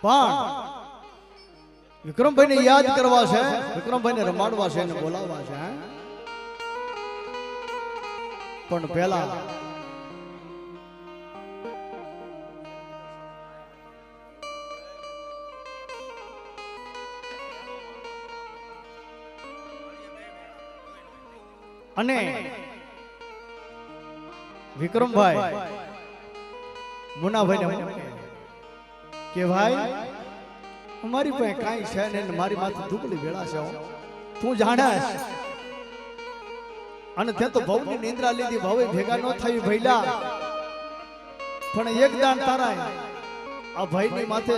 પણ વિક્રમભાઈ ને યાદ કરવા છે, વિક્રમભાઈ ને રમાડવા છે, બોલાવવા છે, પણ પહેલા અને વિક્રમભાઈ મુનાભાઈ ને કે ભાઈ અમારી પાસે કાંઈ છે ને મારી માથે દુબળી વેળા છે, તું જાણસ અને તે તો ભવની નિંદ્રા લીધી, ભવે ભેગા ન થઈ ભઈલા, પણ એક દાન તારા આ ભાઈની માથે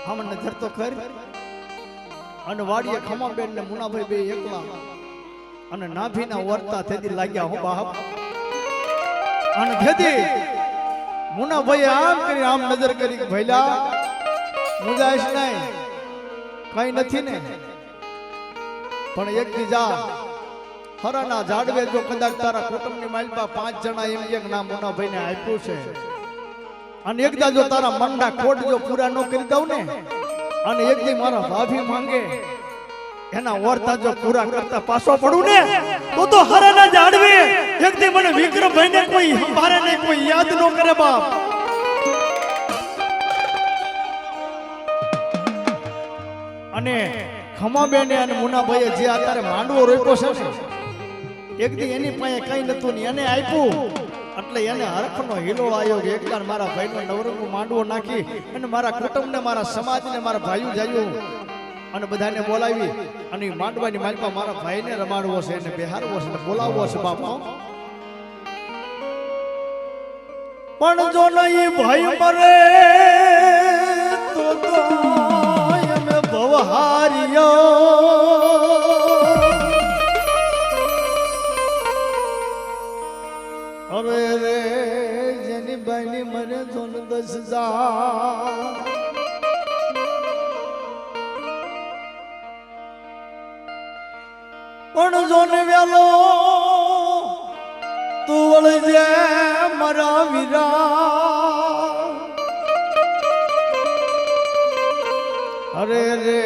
આમ નજર તો કર. અને વાડીએ ખમાબેન ને મુનાભાઈ બે એકલા અને નાભીના વર્તા થેદી લાગ્યા હો બાપ. અને થેદી મુનાભાઈ આમ કરી આમ નજર કરી કે ભઈલા મુજાઈશ નહીં, કઈ નથી ને, પણ એક બીજા હરાના ઝાડવે જો કદાચ તારા કુટુંબની માલપા 5 જણા એમ એક નામ મુનાભાઈ ને આપ્યું છે, અને એકદા જો તારા મનના ખોટ જો પૂરા ન કરી દઉં ને, અને એક દી મારા ભાભી માંગે એના વર્તા જો પૂરા કરતા પાછો પડું ને, તો હરાના ઝાડવે એક દી મને વિક્રમભાઈ ને કોઈ સંભાળે ને કોઈ યાદ ન કરે બાપ. અને ખમાબેન અને મુનાભાઈએ જે અત્યારે માંડવો રોપ્યો છે ને, એક દી એની પાસે કઈ નતું ને એને આપ્યું, એટલે એને હરખનો હિલોળ આવ્યો કે એકવાર મારા ભાઈનો નવરંગનો માંડવો નાખી અને મારા કુટુંબને, મારા સમાજને, મારા ભાઈઓ જાયું અને બધાને બોલાવી અને માંડવાની માલપા મારા ભાઈને રમાડવો છે અને બેહારવો છે, બોલાવવો છે બાપા. પણ જો નહીં ભાઈ મરે તો એમે ભવહાર્યો, અરે રે જેની બાઈની મરે જોન 10,000, પણ જોને વેલો તું વળજે મારા વીરા. અરે રે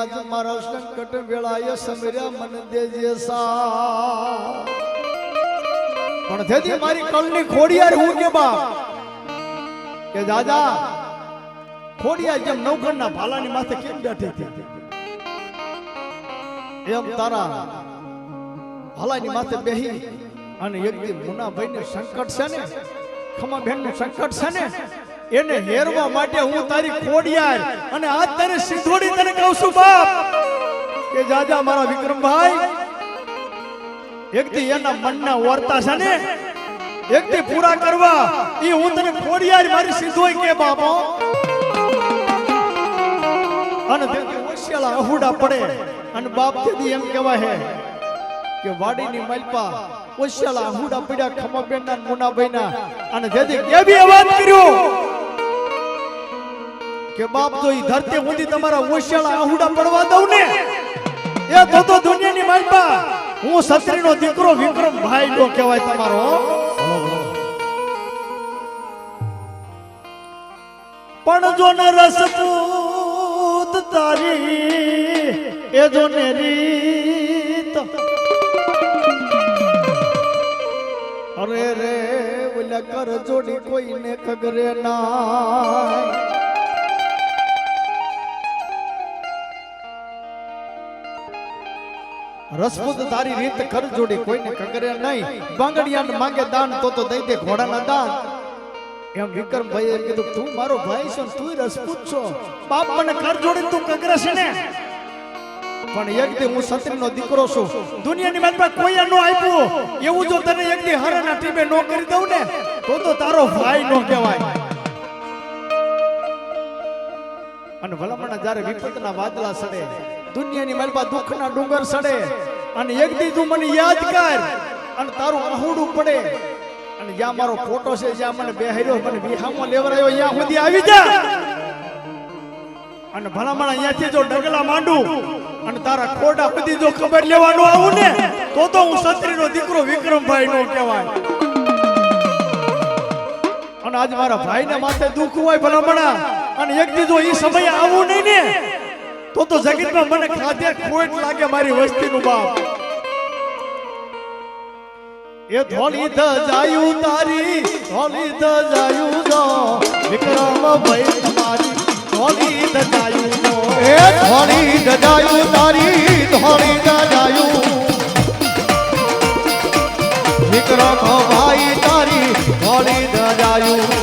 આજ મારા સંકટ વેળાએ સમર્યા મન દેજે સા. પણ તેથી મારી કલની ખોડિયાર હું કે બાપ કે દાદા ખોડિયાર જેમ નવખંડના ભાલાની માથે કેમ બેઠી હતી, એમ તારા ભાલાની માથે બેહી અને એક દી મુનાભાઈ ને સંકટ છે ને, ખમાબેન નું સંકટ છે ને, એને હેરવા માટે હું તારી ખોડિયાર અને આજ તારે સિંધોડી તને કહું છું બાપ કે જાજા મારા વિક્રમભાઈ, એક દી એના મનના વર્તા છે ને એક દી પૂરા કરવા એ હું તને ખોડિયાર મારી સિંધોઈ કે બાપો. અને તે ઓશિયાળા અહુડા પડે અને બાપ તેથી એમ કહેવાય હે કે વાડીની માલપા ઓશિયાળા અહુડા પડ્યા ખમાબેનના મુનાભાઈના, અને તેથી કેવી અવાજ કર્યો કે બાપ જો ઈ ધરતી ઊંધી તમારા ઓશિયાળા અહુડા પડવા દઉં ને, એ તો દુનિયાની માલપા હું સત્રીનો દીકરો વિક્રમભાઈ નો કહેવાય તમારો. પણ જો ને રસપૂત તારી એ જો ને રીત, અરે રે ઓલા કર જોડી કોઈને ખગરે ના. રસપૂત તારી રીત કર જોડી કોઈને ખગરે નહીં, બાંગડિયા માંગે દાન તો દઈ દે ઘોડાના દાન. એમ વિક્રમભાઈએ કીધું તું મારો ભાઈ છો, તું રસપૂત છો બાપ, મને કર જોડી તું કગરે છે ને, પણ એક દી હું સત્રીનો દીકરો છું, દુનિયાની માલમાં કોઈ ન આપ્યું એવું જો તને એક દી હરાના ટીમે નો કરી દઉં ને, તો તારો ભાઈ નો કહેવાય. અને ભલામણ જ્યારે વિપતના વાદળા સડે, દુનિયાની માલમાં દુઃખના ડુંગર સડે, અને એક દી તું મને યાદ કર અને તારું અહુડું પડે, અને જ્યાં મારો ફોટો છે, જ્યાં મને બેહાર્યો, મને વિહામો લેવરાયો, ત્યાં સુધી આવી જા. અને ભલામણ અહીંયાથી જો ડગલા માંડું અને તારા ખોડા સુધી જો ખબર લેવાનું આવું ને, તો હું સત્રીનો દીકરો વિક્રમભાઈ નો કહેવાય. અને આજ મારા ભાઈને માથે દુઃખ હોય ભલામણા, અને એક દીધો એ સમય આવું નહીં ને તો જગતમાં મને ખાધે ખોટ લાગે મારી વસ્તીનું બાપ એ ધોળી જાયું તારી ધોળી જાયું જો વિક્રમ ભાઈ તમારી ધોળી જાયું જો એ ધોળી જાયું તારી ધોળી જાયું વિક્રમ ભાઈ તારી ધોળી જાયું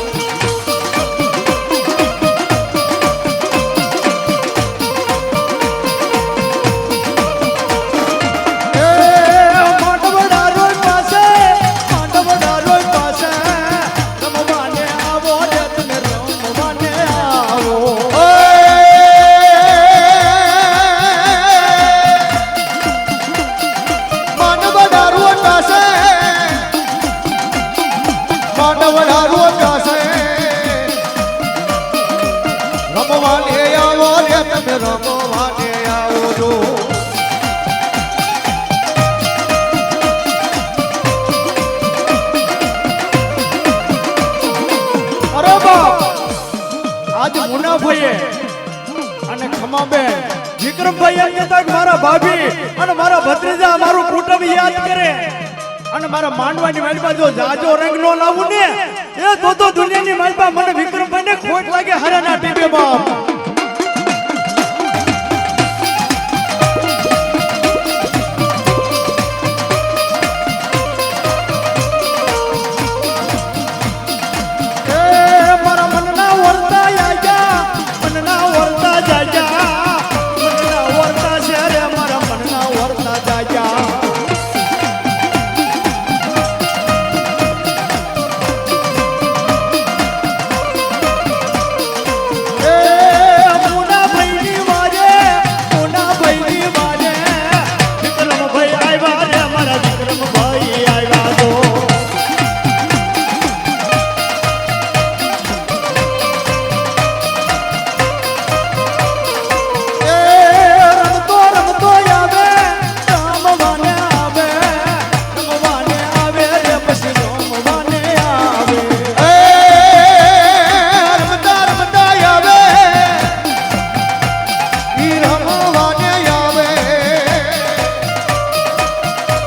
રમવાને આવો જો અરે બાપ આજ મુનાભાઈએ અને ખમાબેન વિક્રમભાઈ એમ કહેતા કે મારા ભાભી અને મારા ભત્રીજા મારું કુટુંબ યાદ કરે અને મારા માંડવાની માલપા જો જાજો રંગ નો લાવું ને એ તો દુનિયાની માલપા મને વિક્રમભાઈ ને ખોટ લાગે હરાના ટીપે બાપ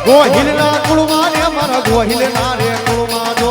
ગોહિલના કુળમાં ને મારા ગોહિલના રે કુળમાં જો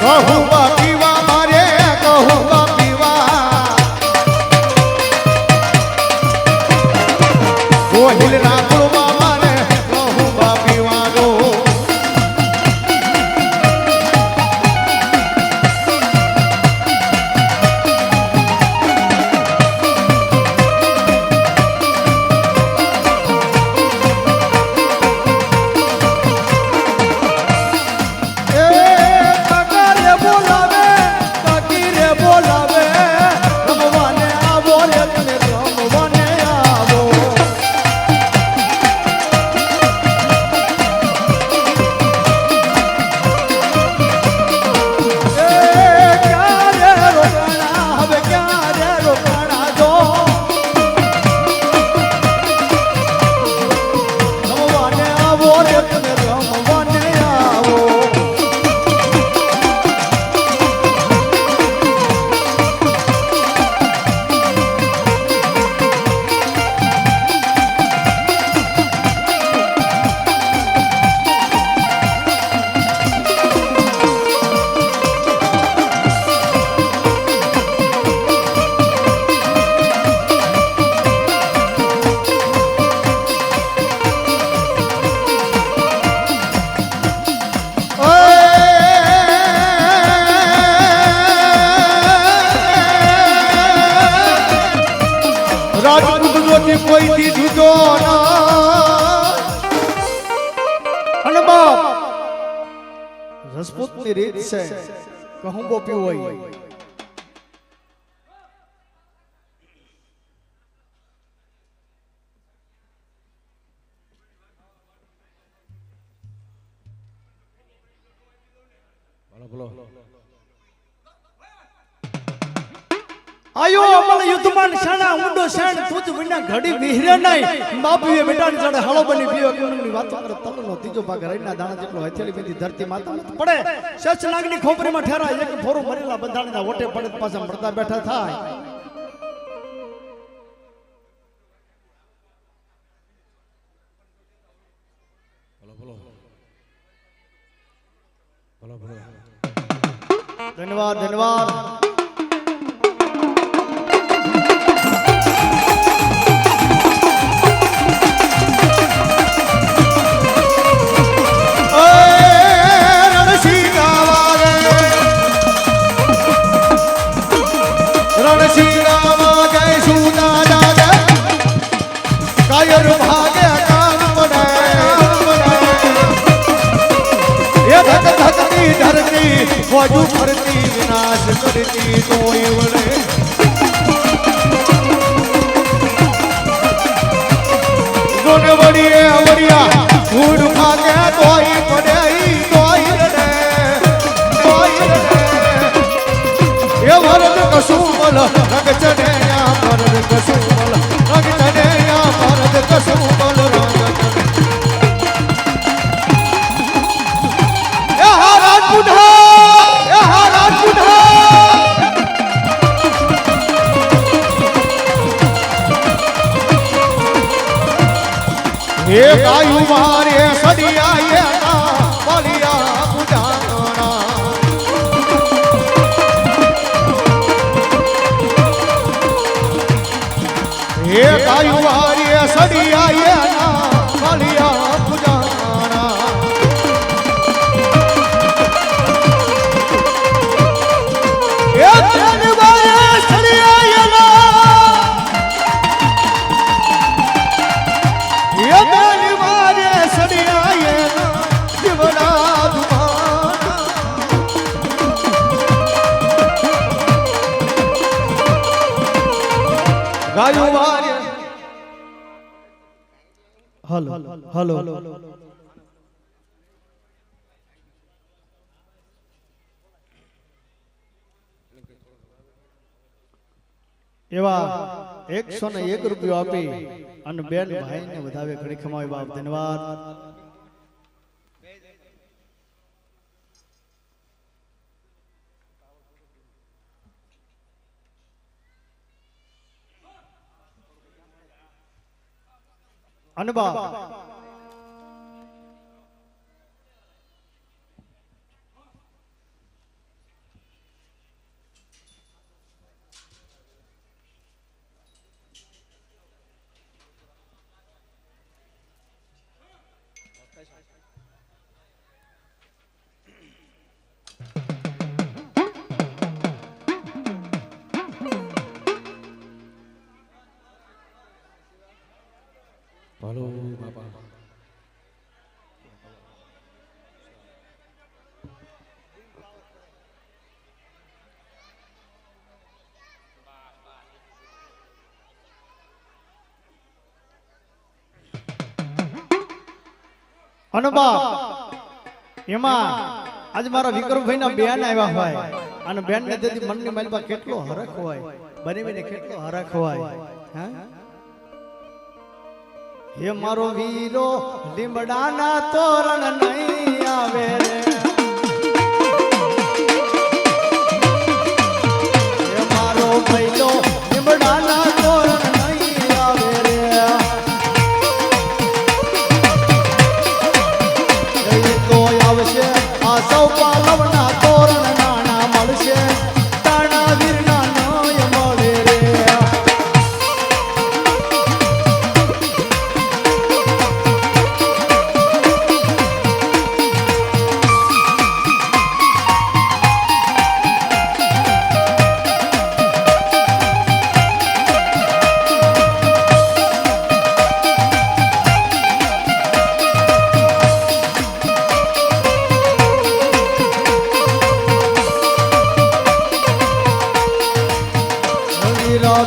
કહુંબા પીવા મારે કહુંબા પીવા ગોહિલના કુળમાં મારે કહુંબા પીવા દો કોઈથી જુદો ના અને બાપ રજપૂતની રીત છે કહુંબો પીવો હોય આયો અમલ યુદ્ધમાન શાના ઊંડો શેણ તુજ વિના ઘડી વિહરે નહીં બાપુએ બેટાની જોડે હાલો બની પીયો કુંડની વાતો કરે તલનો ત્રીજો ભાગ રઈના દાણા જેટલો હથેળી બીધી ધરતી માતા પડે સચ નાગની ખોપરીમાં ઠેરાય એક ફોરું મરેલા બંધાણીના ઓટે પડે પાછા મળતા બેઠા થાય ધન્યવાદ ધન્યવાદ વધુ ફરતી વિનાશ કરતી તોય વળે ગુણ વળીએ વળિયા ગુણ ખાકે તોય પડે તોય રડે એ વરદ કશું બલ રગ ચડ્યા વરદ કશું બલ રગ ચડ્યા વરદ કશું બલ રગ એ હા રાજપૂત એ ગાયું મારે સડિયા બલિયા પૂજાના એ ગાયું મારે સડિયા બલિયા પૂજાના એ મારે સડિયા ગાયું મારે હલો એવા 101 રૂપિયો આપી અને બેન ભાઈને વધાવે ઘણી ખમાવી બાપ ધન્યવાદ અને બાપ અને બાપ એમાં આજ મારા વિક્રમભાઈ ના બેન આવ્યા હોય અને બેન ને તેથી મનની માલમાં કેટલો હરખ હોય બનેવીને કેટલો હરખ હોય હા હે મારો વીરો લીમડાના તોરણ નહીં આવે રે હે મારો ભઈલો લીમડાના તોરણ નહીં આવે રે એ તો આવશે આ સૌ પાલવના તોરણ નાના મળશે તાણા વીરના નય મળે રે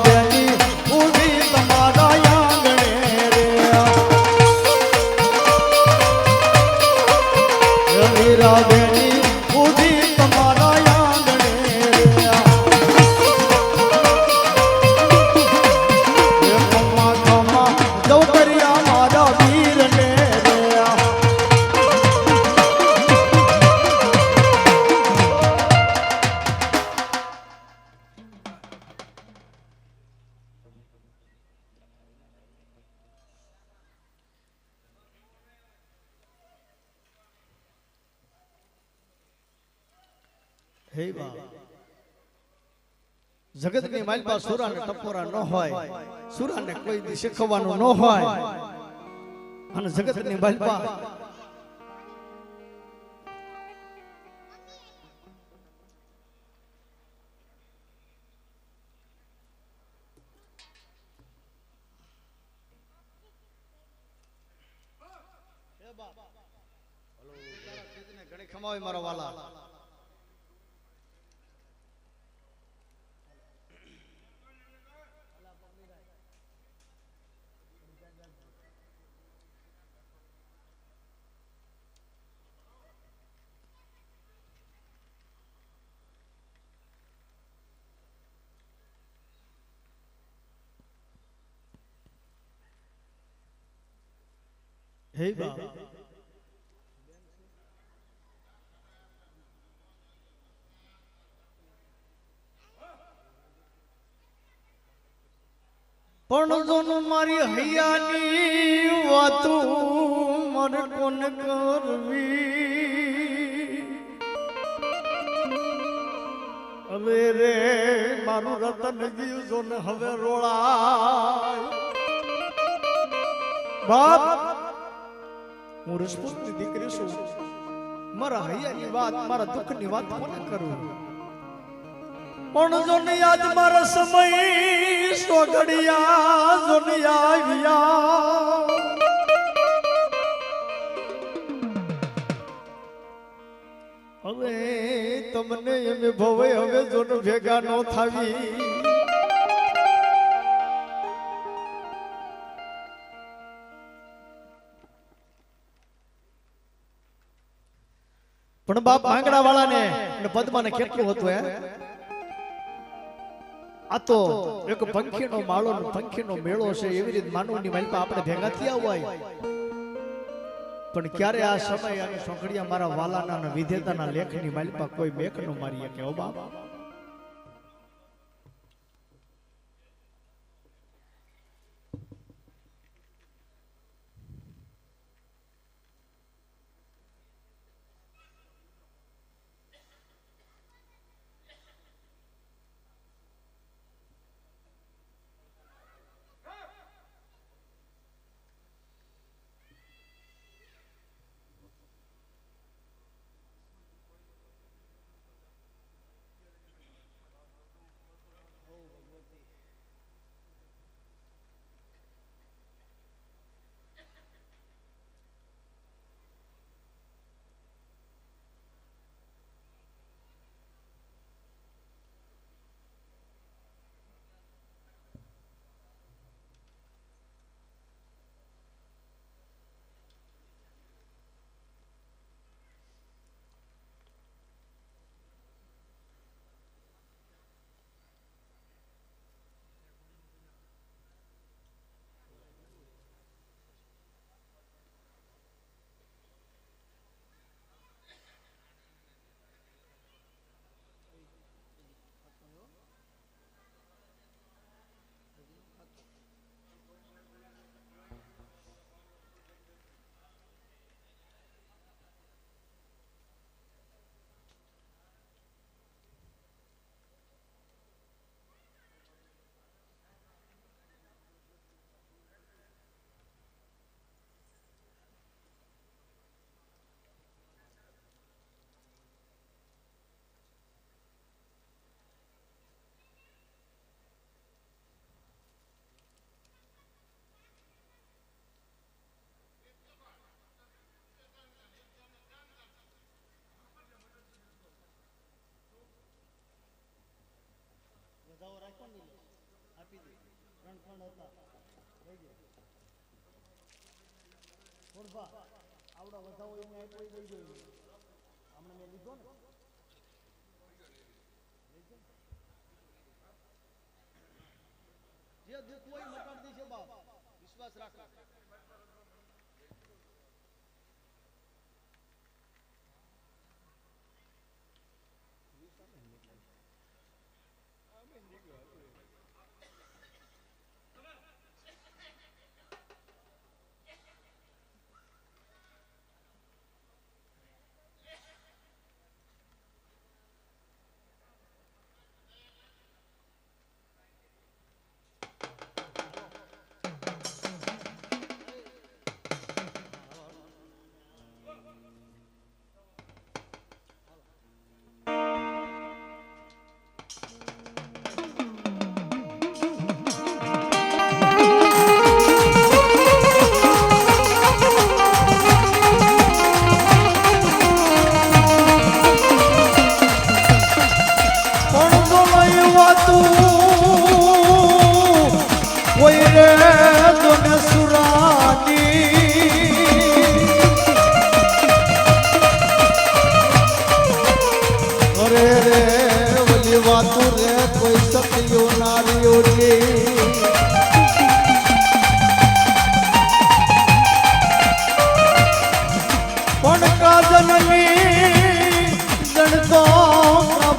બેની ઉભી તમારા આંગણે રે મીરા બેની ઉભી તમારા આંગણે રે ખમ્મા ખમ્મા જવ કર્યા મારા વીરને રે હે બા જગતની માલપા સુરાને ટપોરા ન હોય સુરાને કોઈ દી શીખવાનું ન હોય અને જગતની માલપા ઘણી ખમાવે મારા વાલા હે બા પણ જોનું મારી હૈયાની વાતું મને કોને કરવી હવે રે મારું રતન ગયું જો ને હવે રોળાય બાપ હું રસપૂતની દીકરી છું મારા હૈયાની વાત મારા દુઃખની વાત કોને કરું પણ જો ને આજ મારા સમય સોગડિયા જો ને આવ્યા હવે તમને એમ ભવે હવે જો ને ભેગા નો થાવી પણ બાપ માંગડા વાળાને અને પદ્માને કેટલું હતું હે આ તો એક પંખીનો માળો પંખીનો મેળો છે એવી રીતે માનવની માલપા આપણે ભેગા થયા હોય પણ ક્યારે આ સમય અને સોંકડિયા મારા વાલાના અને વિધેતાના લેખની માલપા કોઈ મેક નો મારી શકે ઓ બાપ ત્રણ હતા લઈ ગયો થોડફા આવડો વધાવો એને આપ્યો લઈ ગયો હમણાં મેં લીધો ને જે દુઃખ હોય મટાડી દેશે બાપ વિશ્વાસ રાખો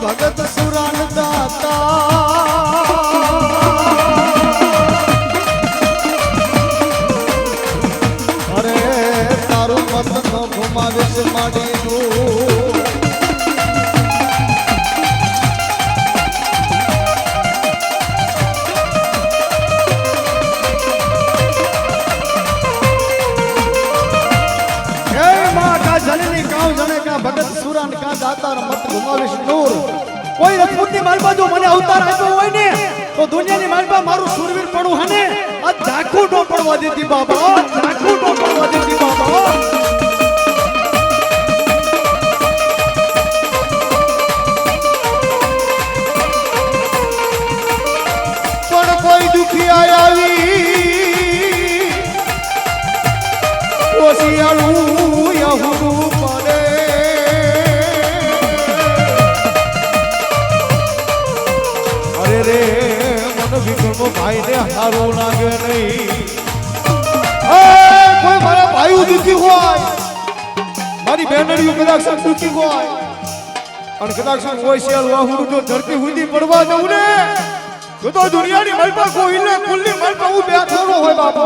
ભગત સુરાન દાતા અરે તારું મત ન ઘુમાવીશ માડીનું ભગત સુરાન કા દાતાર મત ઘુમાવીશ નૂર કોઈ રજપૂતની માલપા જો મને અવતાર આપ્યો હોય ને તો દુનિયાની માલપા મારું સુરવીર પડું હને આ ઝાખું નો પડવા દેતી બાબા ઝાખું નો પડવા દેતી બાબા પણ કોઈ દુખી આવી ઓસિયાળું યહુરું પડે રે મન વિક્રમો ભાઈ ને હારું લાગે નહીં કોઈ મારા ભાઈ દુખી હોય મારી બહેનડીઓ કદાચ દુખી હોય અને કદાચ કોઈ શેલ વાહુડું જો ધરતી હુંદી પડવા દઉં ને તો દુનિયાની માલપા કોઈ ને કુલની માલપા હું બેઠો હોય બાપો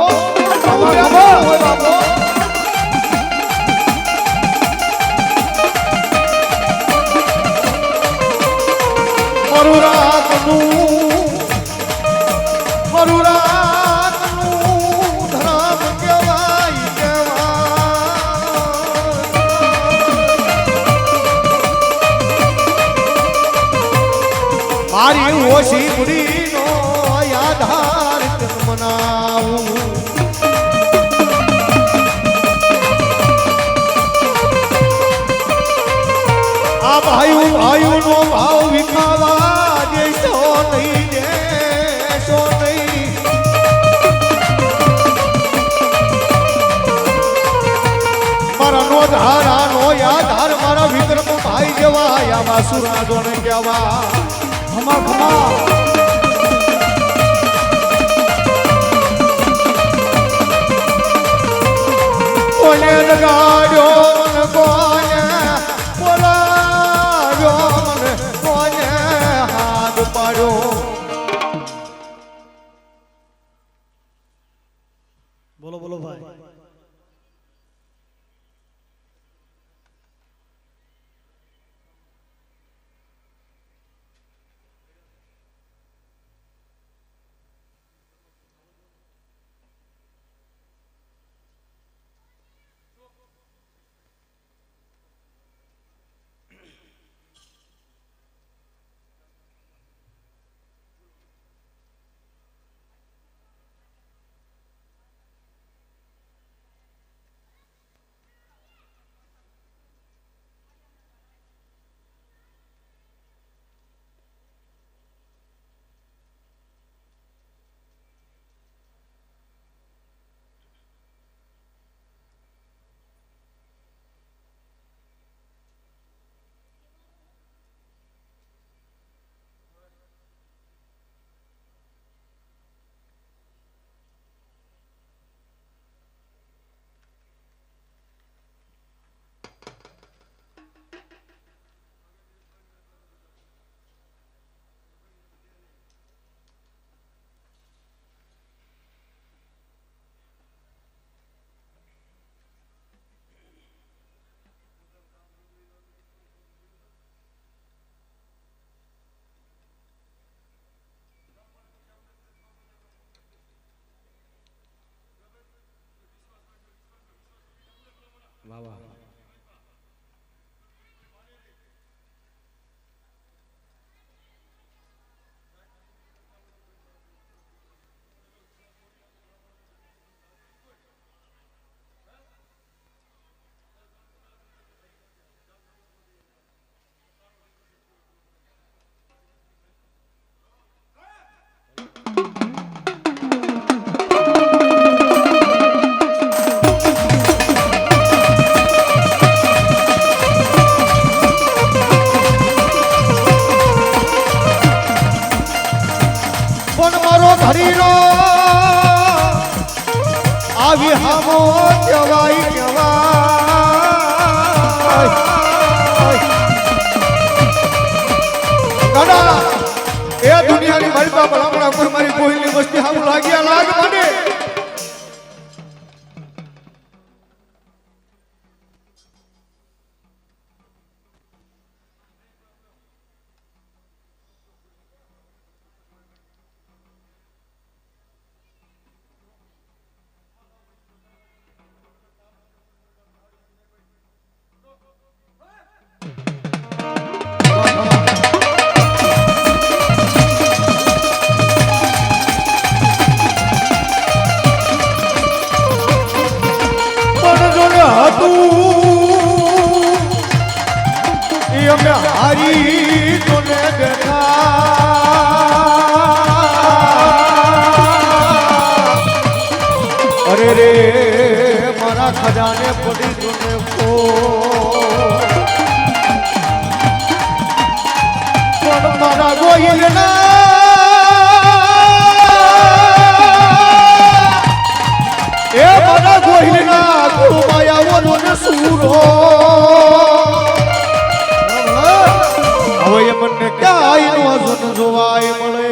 હોય બાપો મારું રાતનું ધરામ કહેવાય મારી ઓછી ગુડીનો આધાર મનાવું આ ભાઈ નો ભાવ વિખાવા દેશો નહીં દેશો નહીં મારા નો ધારા નો યાધાર મારા વિક્રમ ભાઈ જેવા આવા સુરાજો ને કેવા ખમા ખમા કોને લગાડ્યો મન કોને બોલો બોલો ભાઈ પણ મારો ધરીનો આવી હામો કહેવાય દાદા એ દુનિયાની મારી બાપ હમણાં કોઈ મારી કોઈની વસ્તી હામું લાગ્યા લાગ મને અમે હારી તોને બેઠા અરે રે મારા ખજાને પડી તોને પણ મારા ગોહિલના એ મારા ગોહિલના ગુરુમાયાઓનો ને સૂરો હવે મને ક્યાંય વજન જોવાય મળે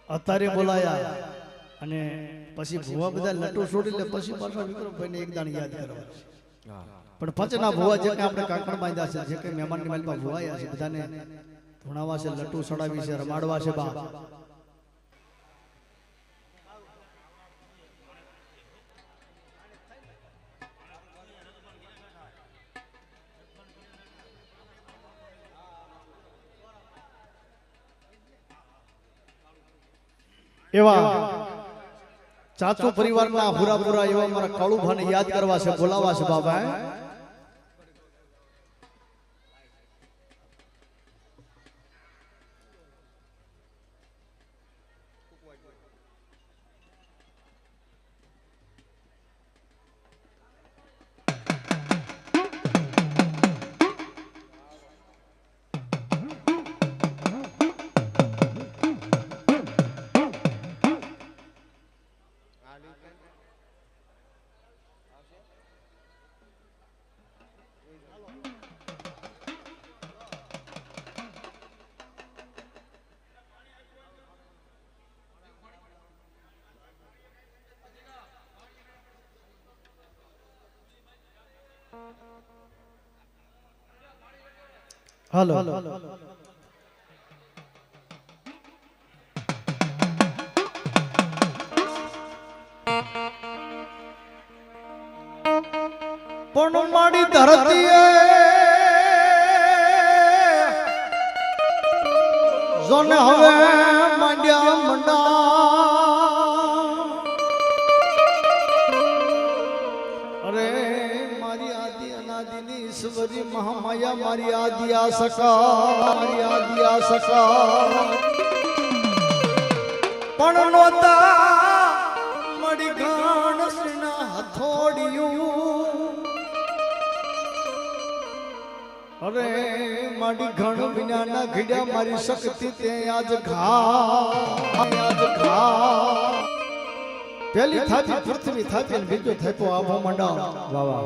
અત્યારે બોલાયા અને પછી ભુવા બધા લટો છોડી લે પછી પાછા વિક્રમભાઈને એક દાણ યાદ કરવા પણ પચના ભુવા જે કે આપણે કાકણ બાંધ્યા છે જે કે મહેમાનની માલમાં ભુવાયા છે બધાને ધોણાવા છે લટુ સડાવી છે રમાડવા છે બા એવા ચાચો પરિવારના હુરાપુરા એવા મારા કાળુભાને યાદ કરવા છે બોલાવા છે બાબા હાલો પણ મારી ધરતીએ જોને હવે માંડ્યા મંડા અરે મારી આદિ અનાદિની ઈશ્વરી મહામાયા મારી આદિ આ સકા પણ નોતા મળી ગણસના હથોડિયું અરે મારી ઘણ વિનાના ઘડ્યા મારી શક્તિ તે આજ ઘા પેલી થાપી પૃથ્વી થાપી બીજો થાપો આભો મંડા વાહ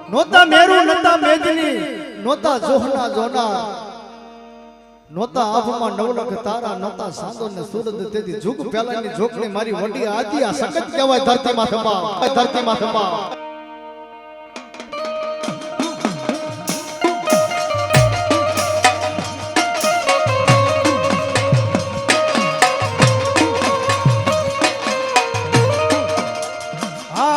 નોતા મેરુ નતા મેદની નોતા જોહના જોનાર નોતા આભમાં નવલખ તારા નોતા સાંદો ને સુરદ તેથી જુગ પેલાની જોખણી મારી વડી આદિ આ સખત કહેવાય ધરતીમાં ખંભા હા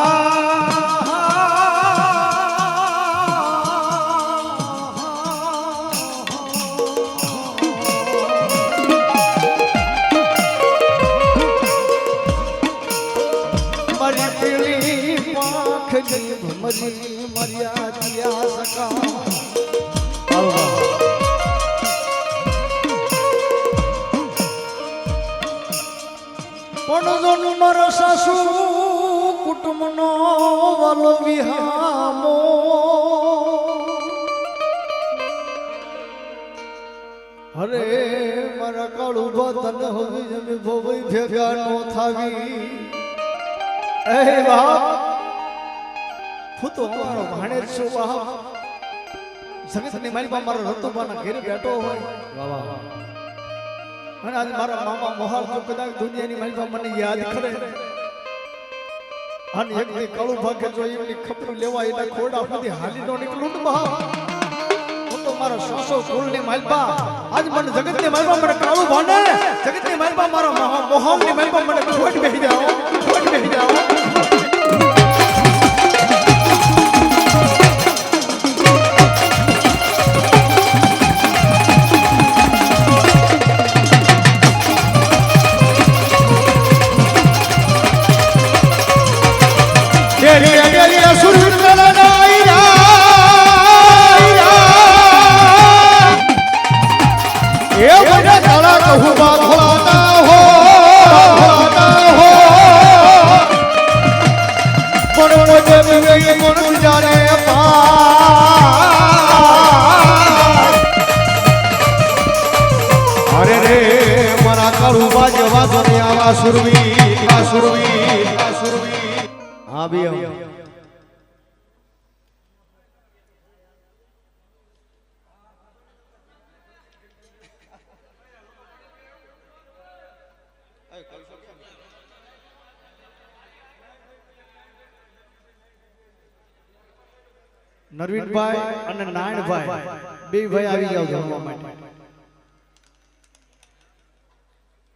મરી મર્યા દિયા સકા પણ જોનું મારો સાસુ કુટુંબનો વાલો વિહામો અરે મારા કાળું તન હવે જમી ભોગઈ ભેગા નો થાવી એ બાપ ફૂતો મારો ભાણે છો બાપ જગતની મારી બાપ મારો રતુબાના ઘેર બેઠો હોય વાહ વાહ અને આજ મારા મામા મોહાલ જો કદાચ દુનિયાની મારી બાપ મને યાદ કરે અને એક દી કાળું ભાગે જો એમની ખપરું લેવા એના ખોડા સુધી હાલી નો નીકળું ને બાપ મારો સાસો કુલની માલપા આજ મને જગતની માલપા મને કાળું ભાને જગતની માલપા મારો મોહમની માલપા મને છોડ બેહી જાઓ છોડ બેહી જાઓ ડેલી ડેલી સુર ये बड़ा काला कहूबा भोलाता हो बड़ो जब ये मन जाने अरे रे मरा कहूबा जवा दुनिया सुरवी हाँ भी નરવીનભાઈ અને નાયણભાઈ બે ભાઈ આવી જાવ જમવા માટે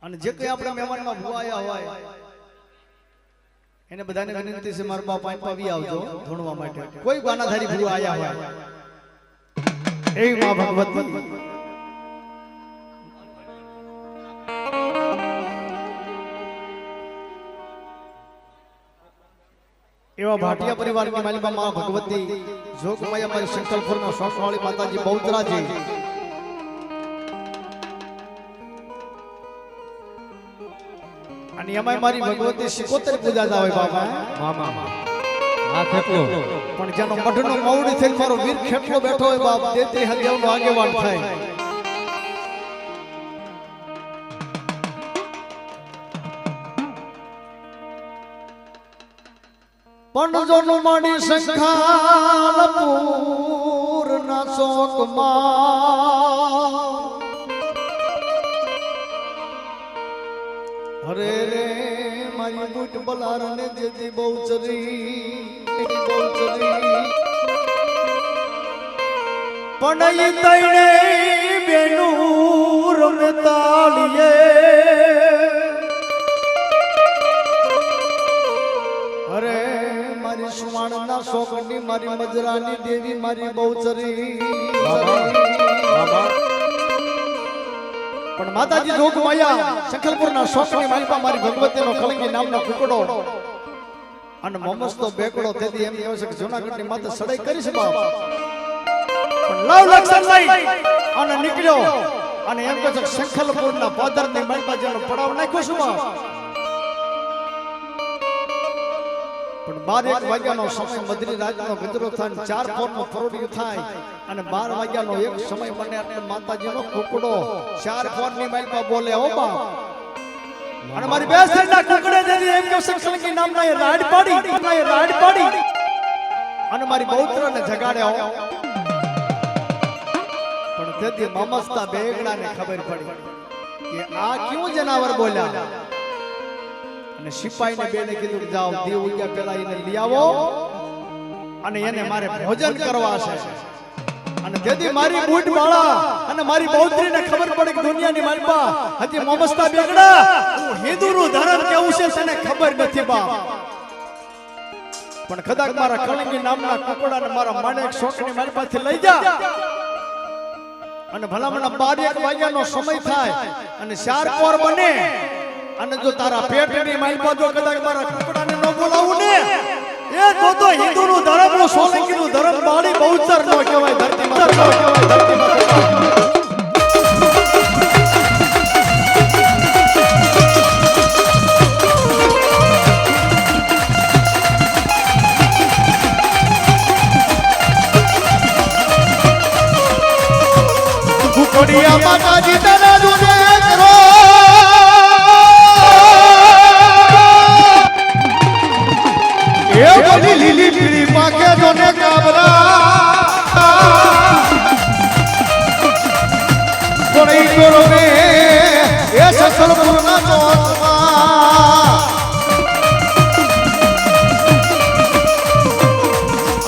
અને જે કઈ આપણે મહેમાનમાં ભૂવાયા હોય એને બધાને વિનંતી છે મારા બાપ આવી આવજો ધૂણવા માટે કોઈ ગાનાધારી ભૂવા આયા હોય એવી માં ભગવતી એવા ભાટિયા પરિવારની માલિકા માં ભગવતી જોગમાયા મારી સંકલ્પના સોસવાળી માતાજી બહુચરાજી અને એમાં મારી ભગવતી શિકોતર પૂજાતા હોય બાબા મામા આ કેટલો પણ જેનો મઢનો મૌડી થઈને મારો વીર ખેટલો બેઠો હોય બાપ તેત્રી હજારનો આગેવાન થાય પણ જોનું માડી સંખાલપુર ના ચોકમાં હરે રે મારી બુટ બલાર ને જેથી બહુચરી પણ ઈ તણે બેનું રમે તાળીએ અરે મારી સુવાણના શોકની મારી મજરાની દેવી મારી બહુચરી પણ માતાજી જોગ માયા સખલપુરના શોકની માલિકા મારી ભગવતીનો કલંકી નામનો કુકડો અને મોમસ્તો બેકડો તેથી એમ કહેવાય છે કે જૂનાગઢની માતા સડાઈ કરી છે બાપ પણ લવ લક્ષણ લઈ અને નીકળ્યો અને એમ કહે છે કે સખલપુરના પાદરની માલિકા જેનો પડાવ નાખ્યો છે બાપ પણ 12 વાગ્યાનો સમય મધરી રાતનો ગજરો થાય 4 પોરનો ફરોડિયું થાય અને 12 વાગ્યાનો એક સમય મને એટલે માતાજીનો કુકડો 4 પોરની માઇલમાં બોલે હો બાપ અને મારી બે સેના કુકડે દેવી એમ કે સક્ષણકી નામના એ રાડ પાડી અને મારી બહુત્રને જગાડ્યા હો પણ તેથી મમસ્તા બેગડાને ખબર પડી કે આ ક્યું જનાવર બોલ્યા અને સિપાહીને બેને કીધું કે જાઓ દેવ ઉગ્યા પેલા એને લઈ આવો અને એને મારે ભોજન કરવા છે અને તેથી મારી બૂટ માળા અને મારી બહુત્રીને ખબર પડી કે દુનિયાની માલપા હજી મોમસ્તા બેગડા હું હિન્દુનું ધર્મ કેવું છે તને ખબર નથી બાપ પણ કદાચ મારા કલંગી નામના કુકડાને મારા માણેક શોકની માલપાથી લઈ જા અને ભલામણા 12 વાગ્યાનો સમય થાય અને 4 પોર બને અને જો તારા પેટની માલપા જો કદાચ મારા કુકડાને ન બોલાવું ને એ તો હિન્દુનું ધર્મ નું સોલંકીનું ધર્મ બાળી બહુચર નો કહેવાય ધરતીમાં કુકડિયા માતાજી તને દુને કરો એ બની લીલી પીળી પાકે જોને કાબરા કોણી કરો મે એ સસલપુરના ચોકમાં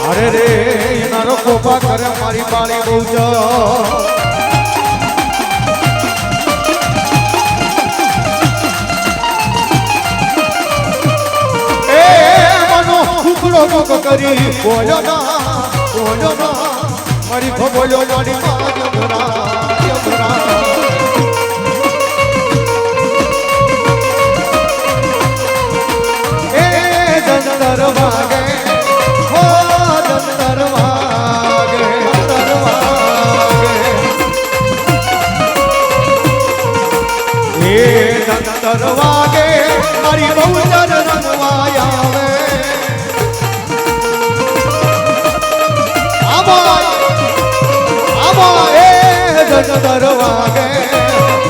અરે રે એનારો કોપા કરે મારી બાળી બહુ જ લોકો કરી બોલો ના મારી ભગોલો મારી એ જંતર વાગે હો જંતર વાગે એ જંતર વાગે મારી બહુ રંગવાય આવે જંતર વાગે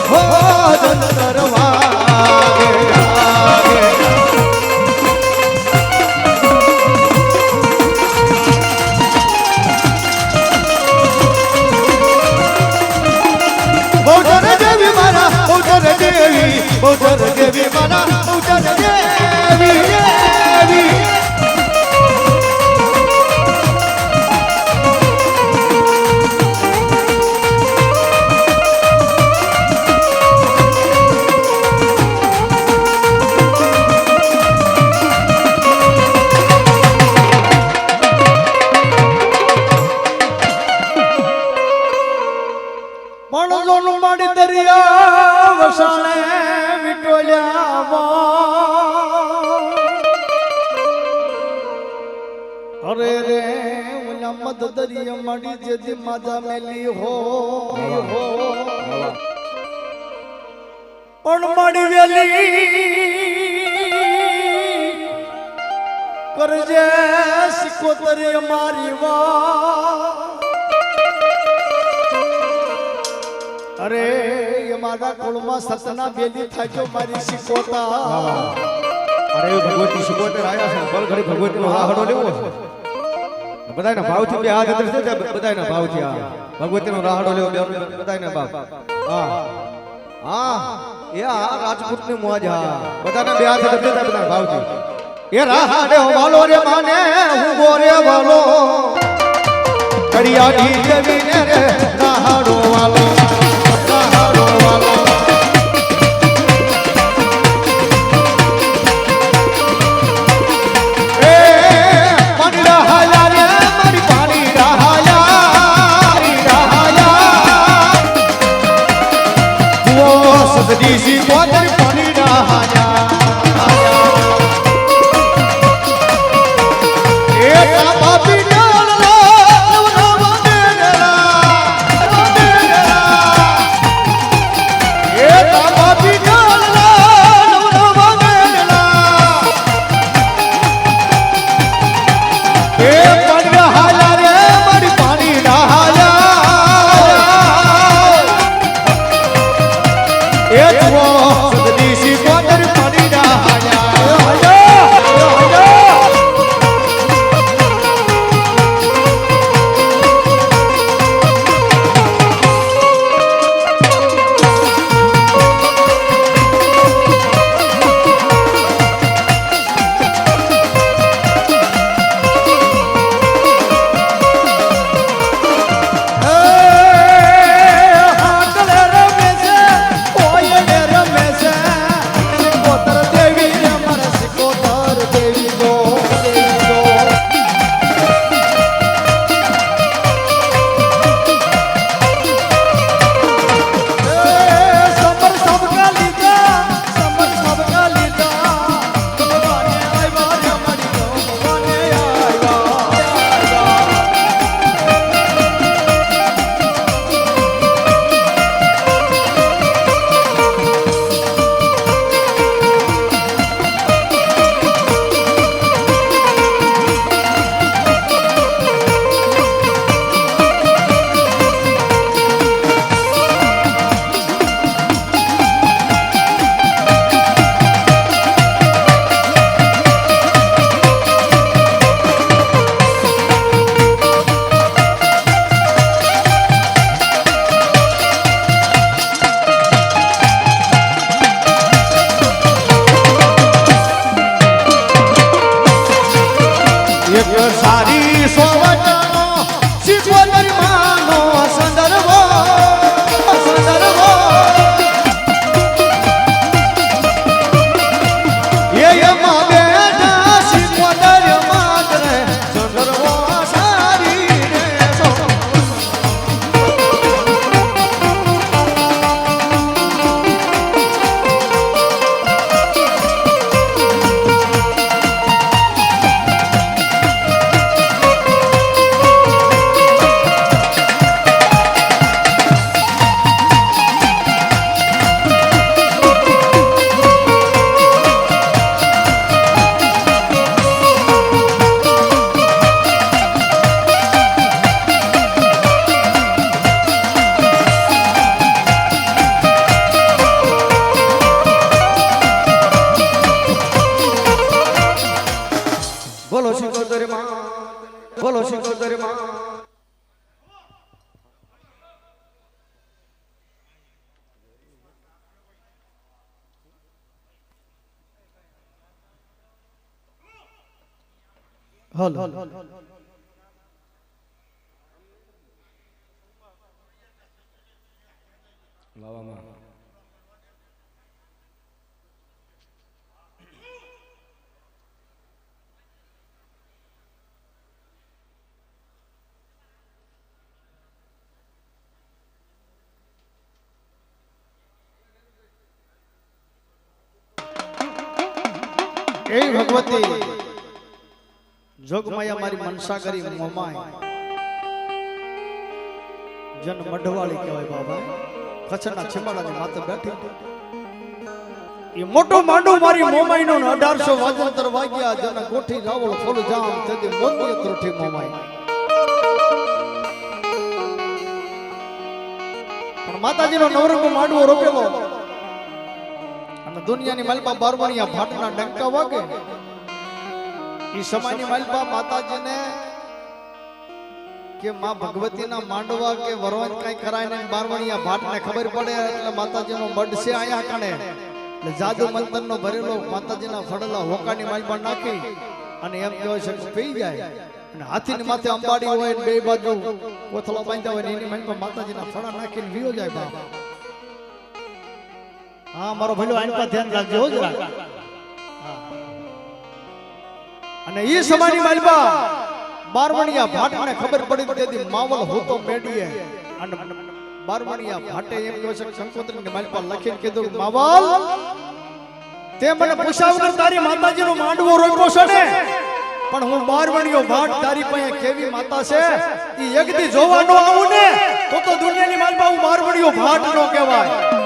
હો જંતર વાગે બહુચર દેવી મારા બહુચર દેવી મારા બહુચર દેવી દરિયા વસાણે વિટોલ્યામાં અરે રે ઓલા મદ દરિયા માડી જેજી માજા મેલી હો પણ માડી વેલી કરજે સિકોતરી મારી વા અરે એ મારા કુળમાં સતના બેલી થાક્યો મારી સિકોતા અરે ભગવતી સિકોતર આયા છે બલ ઘડી ભગવતીનો રાહડો લેવો છે બધાયના ભાવથી બે હાથ અંદર છે બધાયના ભાવથી આ ભગવતીનો રાહડો લેવો બધાયના ભાવ હા એ આ રાજપૂતની મોજ હા બધાના બે હાથ અંદર છે બધાના ભાવથી એ રાહડે વાલો રે માને હું ગોરે વાલો કરિયાની દેવીને રે રાહડો વાલો સદીસી કોતર પાણી રાજા એ બાપા પીડાલ નવનવા દેલા એ બાપા પીડાલ નવનવા દેલા એ પાણી હાલા રે મારી પાણી રાજા એ હલ લાવામાં એ ભગવતી જોગમાયા મારી મનસા કરી મોમાય જન મઢવાળી કહેવાય બાબા કચ્છના છીમાડાની માથે બેઠી એ મોટો માંડો મારી મોમાઈ નો 1800 વાજંતર વાગ્યા જન ગોઠી રાવળ ફૂલ જામ તેથી મોતી ત્રોઠી મોમાઈ પણ માતાજીનો નવરંગો માંડવો રોપેલો અને દુનિયાની માલપા બારવણિયા ભાટના ડંકા વાગે ઈ સમયની માલપા માતાજીને કે માં ભગવતીના માંડવા કે વરવાન કઈ કરાય ને બારવણિયા ભાટને ખબર પડે એટલે માતાજીનો બડ છે આયા કણે એટલે જાદુ મંતરનો ભરેલો માતાજીના ફળલા હોકાની માલપા નાખી અને એમ કહેવાય છે કે પી જાય અને હાથીની માથે અંબાડી હોય ને બે બાજુ કોથળા બાંધ્યા હોય ને એની માલપા માતાજીના ફળા નાખીને વિયો જાય બાપ હા મારો ભલો આની પર ધ્યાન રાખજો હો જરા અને ઈ સમયની માલપા બારવણિયા ભાટને ખબર પડી તેથી માવલ હોતો મેડીએ અને બારવણિયા ભાટે એમ કહે છે કંકોત્રીની માલપા લખીને કીધું માવલ તે મને પૂછ્યા વગર તારી માતાજીનો માંડવો રોપ્યો છે ને પણ હું બારવણિયો ભાટ તારી પાસે કેવી માતા છે ઈ એકદી જોવા નો આવું ને તો દુનિયાની માલપા હું બારવણિયો ભાટ નો કહેવાય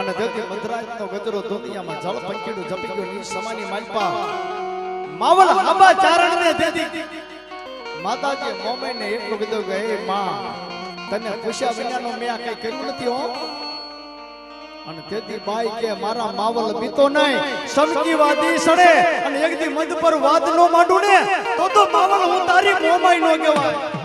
અને તેથી મધરાજનો ગજરો દુનિયામાં જળ પંખીડું જપી ગયો ની સમાની માલપા માવલ હાબા ચારણને દેતી માતાજી મોમેને એટલું કીધું કે હે માં તને પૂછ્યા વિનાનો મેં આ કઈ કર્યું નથી હો અને તેથી બાઈ કે મારા માવલ બીતો નહીં સમકી વાદી સડે અને એકદી મંદ પર વાદ નો માંડું ને તો માવલ હું તારી મોમાઈ નો કહેવાય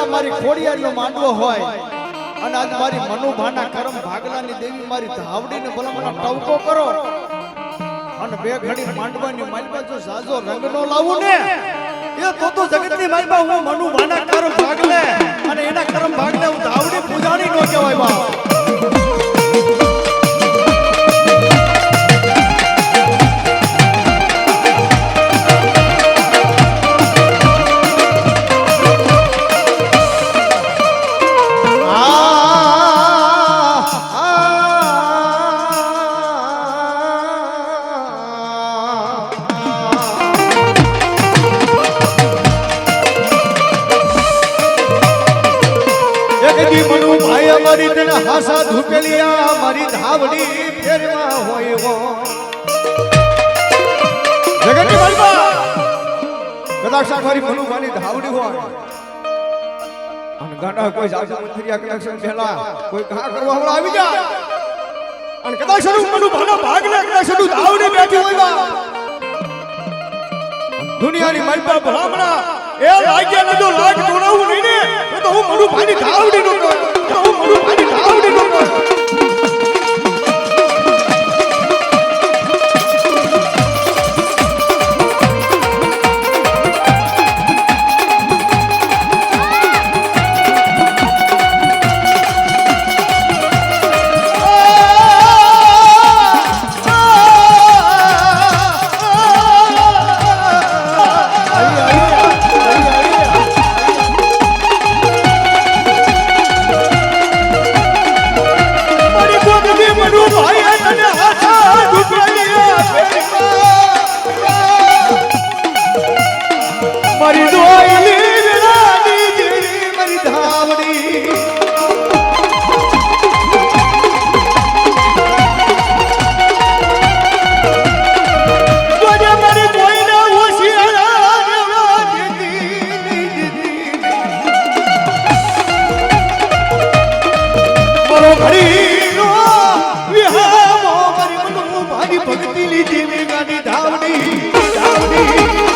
મારી ખોડિયારનો માંડવો હોય અને આજ મારી મનુભાના કરમ ભાગલાની દેવી મારી ધાવડીને ભલામણા ટવકો કરો અને બે ઘડી માંડવાની માલપા જો સાજો રંગનો લાવું ને એ તો જગતની માલપા હું મનુભાના કરમ ભાગલે અને એના કરમ ભાગલે હું ધાવડી પૂજાણી નો કહેવાય બા મારી તને હાસા ધૂપેલિયા મારી ધાવડી ફેરવા હોય હો જગતની માલપા કદાચ મારી મનુભાની ધાવડી હોય અને ગાંડા કોઈ જાજુ મંત્રિયા કનેક્શન પહેલા કોઈ ઘા કરવા વાળા આવી જાય અને કદાચ મનુભાનો ભાગ ને કદાચ ધાવડી બેઠી હોય દુનિયાની માલપા ભલામણા એ લાગ્યા ને જો લાગ તોડાવું નહીં ને તો હું મનુભાની ધાવડી નો કહું મારી દોયલી વેળાની દેવી મારી ધાવડી ગોજે મારી કોઈના હોશિયારા રેવા દેતી મારો ઘડીનો વિહામો મારી મનો મારી ભક્તિ લીધી મેઘાની ધાવડી ધાવડી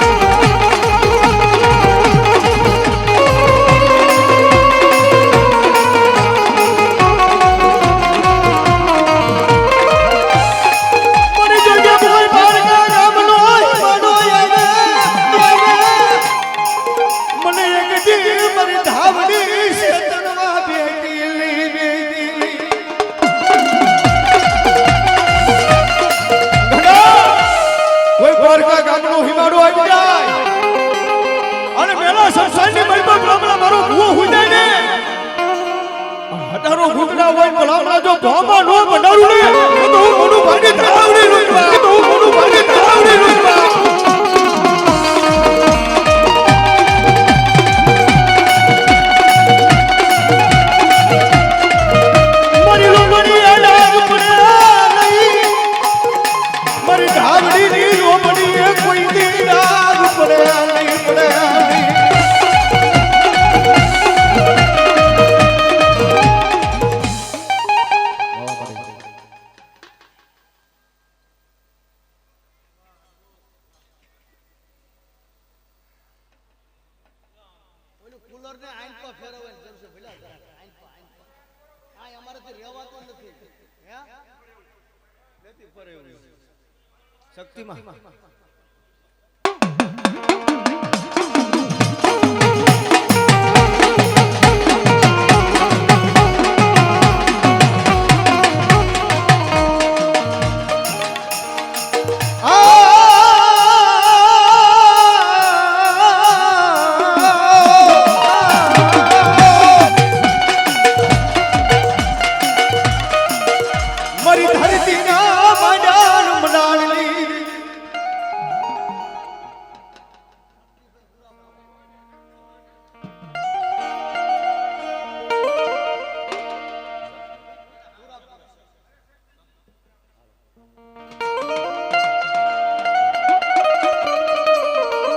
શક્તિમાં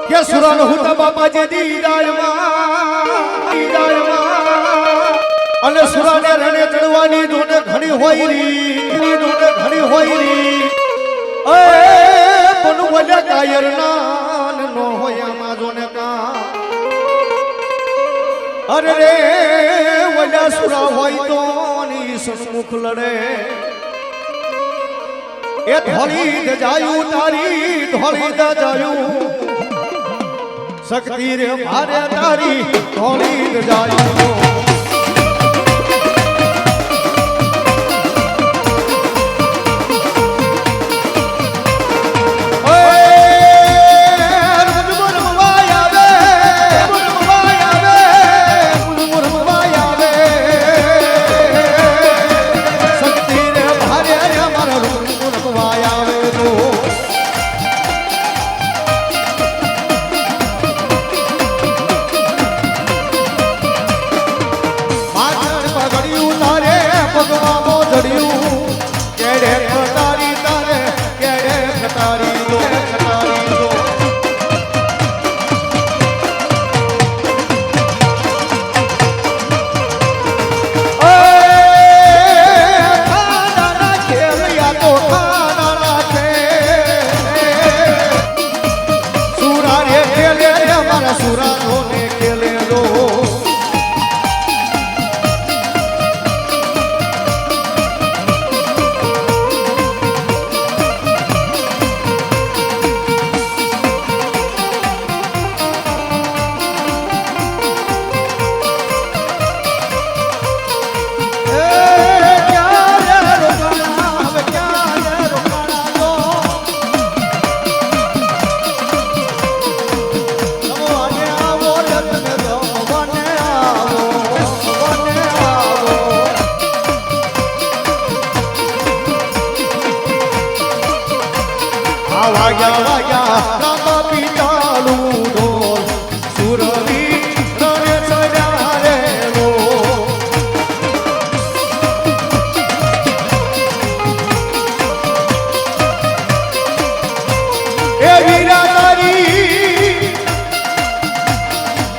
કે સુરન હુતા બાપાજી દીદાયમાં અને સુરાને રણે ચડવાની દોને ઘણી હોય રી દોને ઘણી હોય રી એ બનુ વલે કાયર નાન નો હોય આમાં જોને કા અરે રે વલે સુરા હોય તો ની સન્મુખ લડે એ ધોળી દજાયું તારી ધોળી દજાયું શક્તિ રે મારે તારી ધોળી દજાયું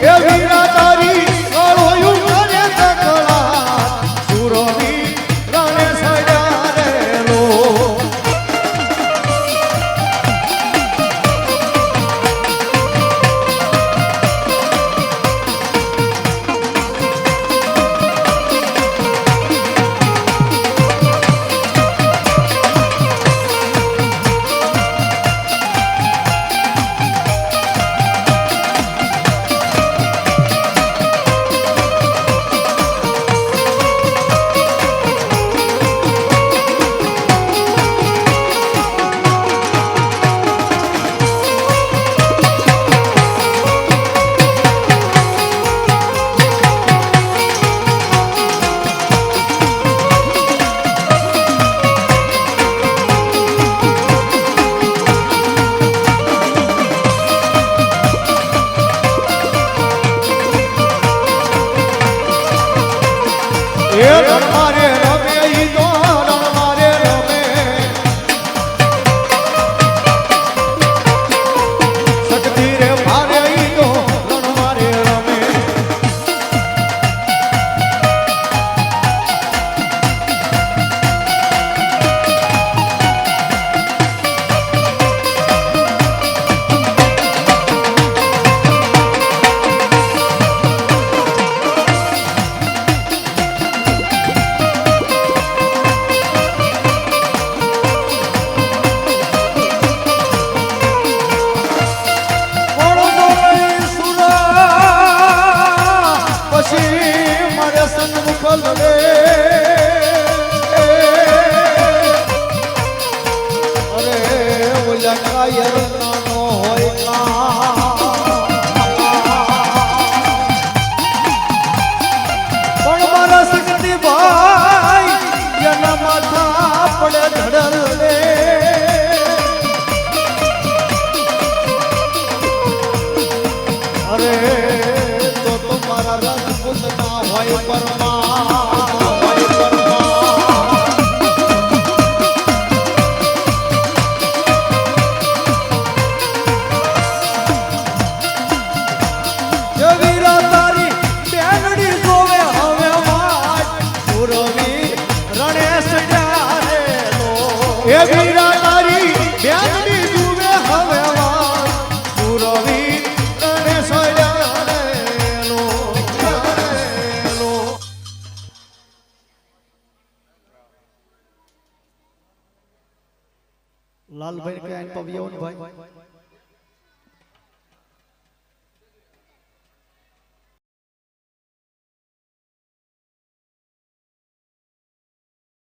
એ વીરા તારી ગળોયું કરે તકલા સુરવી રણે સડ્યા રે લો એ રણમારે રમે ઈ તો રણમારે રમે શક્તિ રે મારે ઈ તો રણમારે રમે એ વીરા તારી બેનની જુએ હવે વાત સુરવી તને સળ્યારેલો લાલભાઈ કે આઈન પવિયો ને ભાઈ